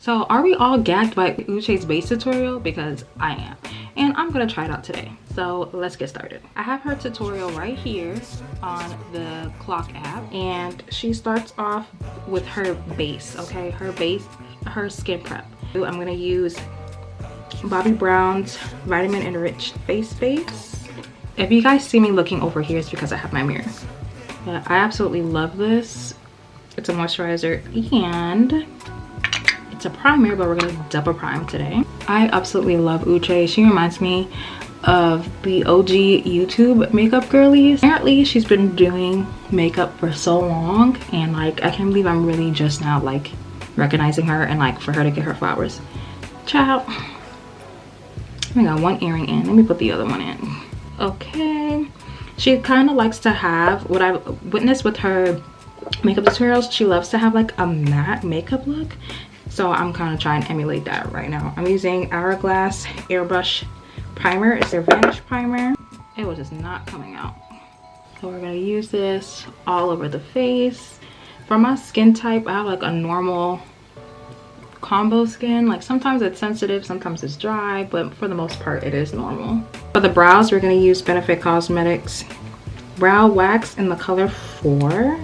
So are we all gagged by Uche's base tutorial? Because I am. And I'm gonna try it out today. So let's get started. I have her tutorial right here on the clock app. And she starts off with her base, okay? Her base, her skin prep. I'm gonna use Bobbi Brown's Vitamin Enriched Face Base. If you guys see me looking over here, it's because I have my mirror. But I absolutely love this. It's a moisturizer and it's a primer, but we're gonna double prime today. I absolutely love Uche. She reminds me of the OG YouTube makeup girlies. Apparently she's been doing makeup for so long, and like I can't believe I'm really just now like recognizing her and like for her to get her flowers. Ciao. I got one earring in. Let me put the other one in. Okay. She kind of likes to have, what I've witnessed with her makeup tutorials, she loves to have like a matte makeup look. So I'm kind of trying to emulate that right now. I'm using Hourglass Airbrush Primer. It's their Vanish Primer. It was just not coming out. So we're gonna use this all over the face. For my skin type, I have like a normal combo skin. Like sometimes it's sensitive, sometimes it's dry, but for the most part it is normal. For the brows, we're gonna use Benefit Cosmetics Brow Wax in the color 4.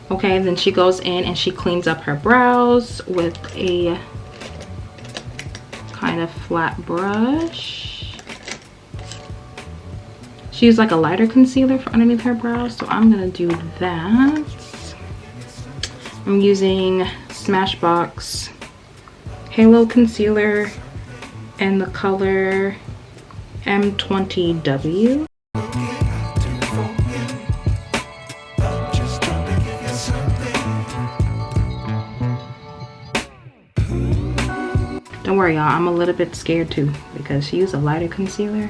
Okay, then she goes in and she cleans up her brows with a kind of flat brush. She used like a lighter concealer for underneath her brows, so I'm gonna do that. I'm using Smashbox Halo Concealer in the color M20W. Don't worry y'all, I'm a little bit scared too because she used a lighter concealer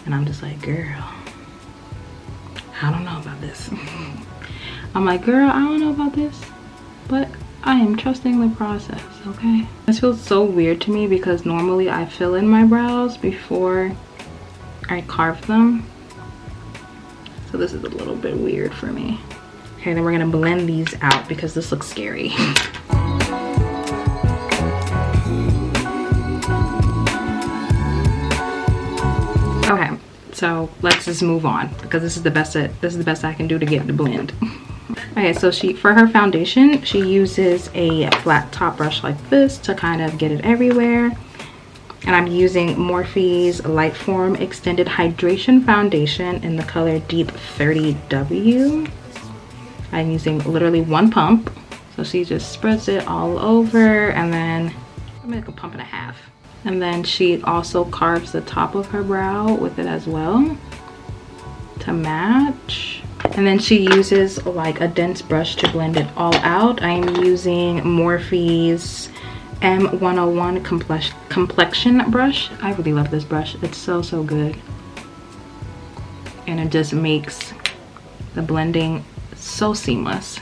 and I'm just like, girl, I don't know about this. I'm like, girl, I don't know about this, but I am trusting the process, okay? This feels so weird to me because normally I fill in my brows before I carve them. So this is a little bit weird for me. Okay, then we're gonna blend these out because this looks scary. Okay, so let's just move on because this is the best I can do to get the blend. Okay, so for her foundation, she uses a flat top brush like this to kind of get it everywhere. And I'm using Morphe's Lightform Extended Hydration Foundation in the color Deep 30W. I'm using literally one pump. So she just spreads it all over, and then I'm gonna make a pump and a half. And then she also carves the top of her brow with it as well to match. And then she uses like a dense brush to blend it all out. I'm using Morphe's M101 complexion brush. I really love this brush. It's so good. And it just makes the blending so seamless.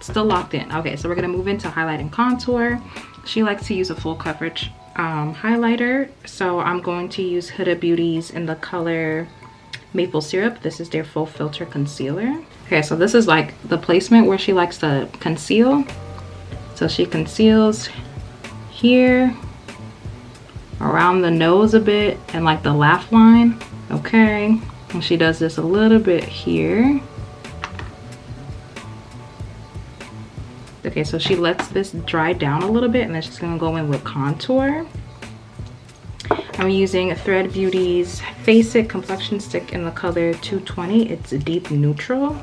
Still locked in. Okay, so we're gonna move into highlight and contour. She likes to use a full coverage highlighter, so I'm going to use Huda Beauty's in the color Maple Syrup. This is their full filter concealer. Okay, so this is like the placement where she likes to conceal. So she conceals here, around the nose a bit, and like the laugh line. Okay, and she does this a little bit here. Okay, so she lets this dry down a little bit and then she's gonna go in with contour. I'm using Thread Beauty's Face It Complexion Stick in the color 220. It's a deep neutral.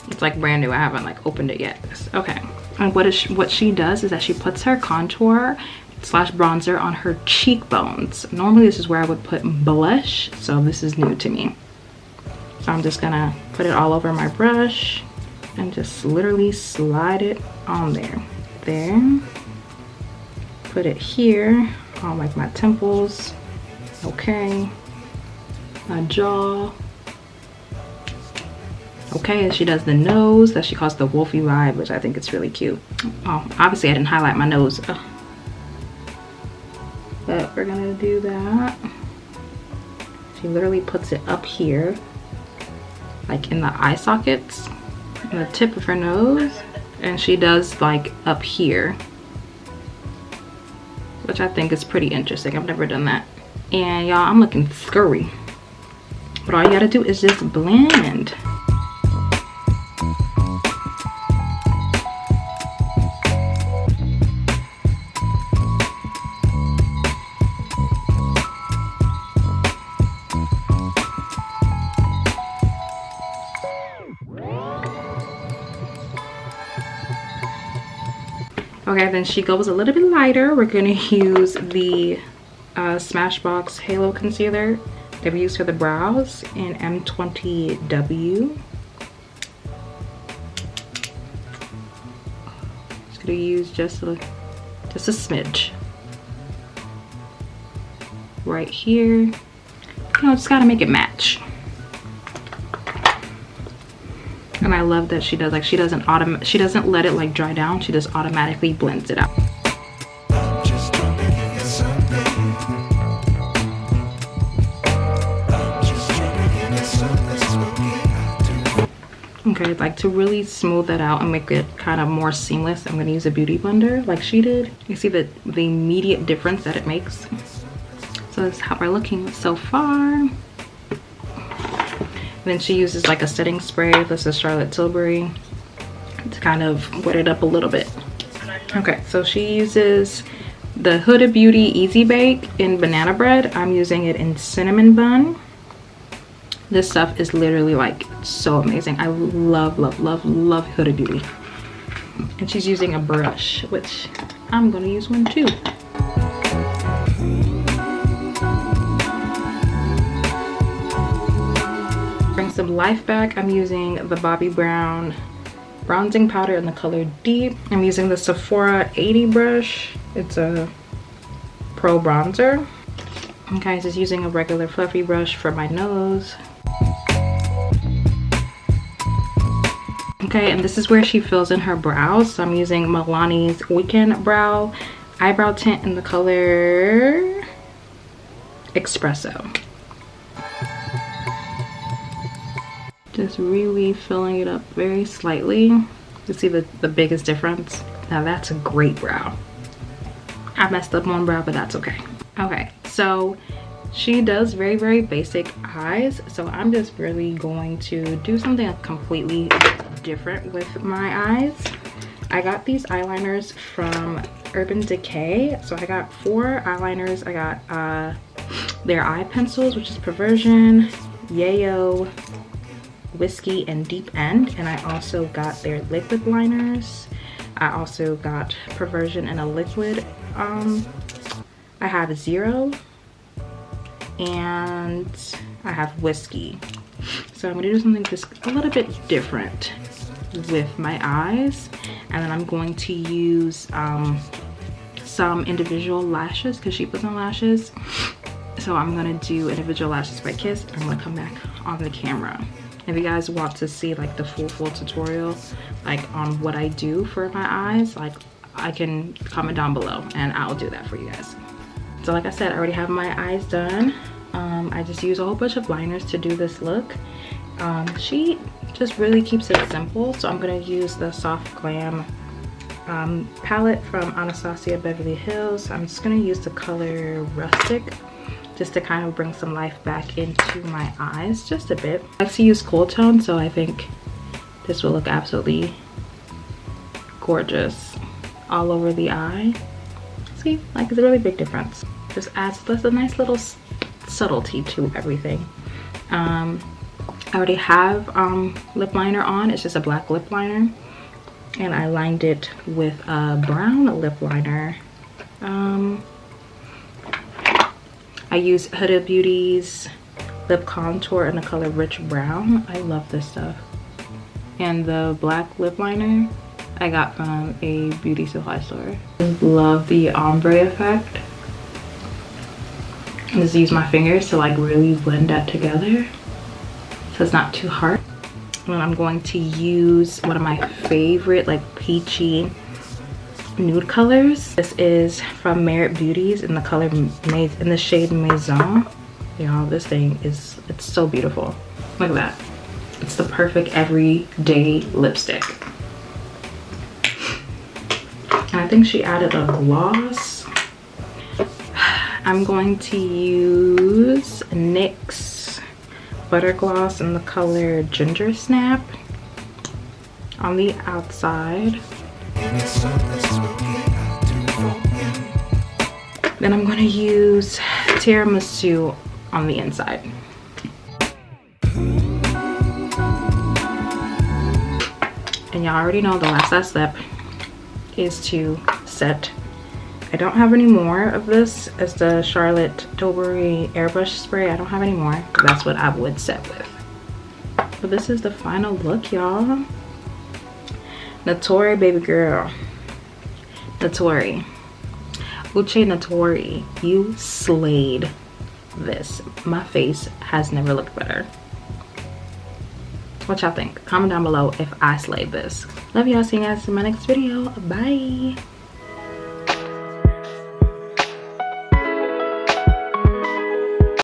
It's like brand new. I haven't like opened it yet. Okay, and what she does is that she puts her contour / bronzer on her cheekbones. Normally this is where I would put blush, so this is new to me. So I'm just gonna put it all over my brush and just literally slide it on there. Put it here on like my temples. Okay, my jaw. Okay, and she does the nose that she calls the wolfy vibe, which I think is really cute. Oh, obviously I didn't highlight my nose. But but we're gonna do that. She literally puts it up here, like in the eye sockets, on the tip of her nose, and she does like up here, which I think is pretty interesting. I've never done that. And y'all, I'm looking scurry, but all you gotta do is just blend. Okay, then she goes a little bit lighter. We're gonna use the Smashbox Halo Concealer that we use for the brows in M20W. Just gonna use just a smidge right here. You know, just gotta make it match. And I love that she does, like, she doesn't let it like dry down. She just automatically blends it out. Okay, like to really smooth that out and make it kind of more seamless, I'm gonna use a beauty blender like she did. You see the immediate difference that it makes. So that's how we're looking so far. And then she uses like a setting spray. This is Charlotte Tilbury, to kind of wet it up a little bit. Okay, so she uses the Huda Beauty Easy Bake in Banana Bread. I'm using it in Cinnamon Bun. This stuff is literally like so amazing. I love, love, love, love Huda Beauty. And she's using a brush, which I'm gonna use one too. Bring some life back. I'm using the Bobbi Brown bronzing powder in the color Deep. I'm using the Sephora 80 brush. It's a pro bronzer. Okay, just using a regular fluffy brush for my nose. Okay, and this is where she fills in her brows. So I'm using Milani's Weekend Brow Eyebrow Tint in the color Espresso. Just really filling it up very slightly. You see the biggest difference? Now that's a great brow. I messed up one brow, but that's okay. Okay, so she does very, very basic eyes. So I'm just really going to do something completely different with my eyes. I got these eyeliners from Urban Decay. So I got 4 eyeliners. I got their eye pencils, which is Perversion, Yayo, Whiskey, and Deep End. And I also got their liquid liners. I also got Perversion in a liquid. I have Zero and I have Whiskey. So I'm gonna do something just a little bit different with my eyes, and then I'm going to use some individual lashes because she puts on lashes. So I'm gonna do individual lashes by Kiss, and I'm gonna come back on the camera. If you guys want to see like the full tutorial like on what I do for my eyes, like I can comment down below and I'll do that for you guys. So like I said, I already have my eyes done. I just use a whole bunch of liners to do this look. She just really keeps it simple. So I'm gonna use the Soft Glam palette from Anastasia Beverly Hills. I'm just gonna use the color Rustic just to kind of bring some life back into my eyes just a bit. I like to use cool tone, so I think this will look absolutely gorgeous all over the eye. See, like it's a really big difference. Just adds a nice little subtlety to everything. I already have lip liner on. It's just a black lip liner, and I lined it with a brown lip liner. I use Huda Beauty's lip contour in the color Rich Brown. I love this stuff. And the black lip liner I got from a beauty supply store. Love the ombre effect. I just use my fingers to like really blend that together so it's not too hard. And then I'm going to use one of my favorite like peachy nude colors. This is from Merit Beauties in the color in the shade Maison. Y'all, this thing is, it's so beautiful. Look at that. It's the perfect everyday lipstick. And I think she added a gloss. I'm going to use NYX Butter Gloss in the color Ginger Snap on the outside. Then I'm going to use Tiramisu on the inside. And y'all already know the last step is to set. I don't have any more of this as the Charlotte Tilbury airbrush spray. I don't have any more. That's what I would set with. But this is the final look, y'all. Natori, baby girl. Natori. Uche Natori, you slayed this. My face has never looked better. What y'all think? Comment down below if I slayed this. Love y'all. See you guys in my next video. Bye.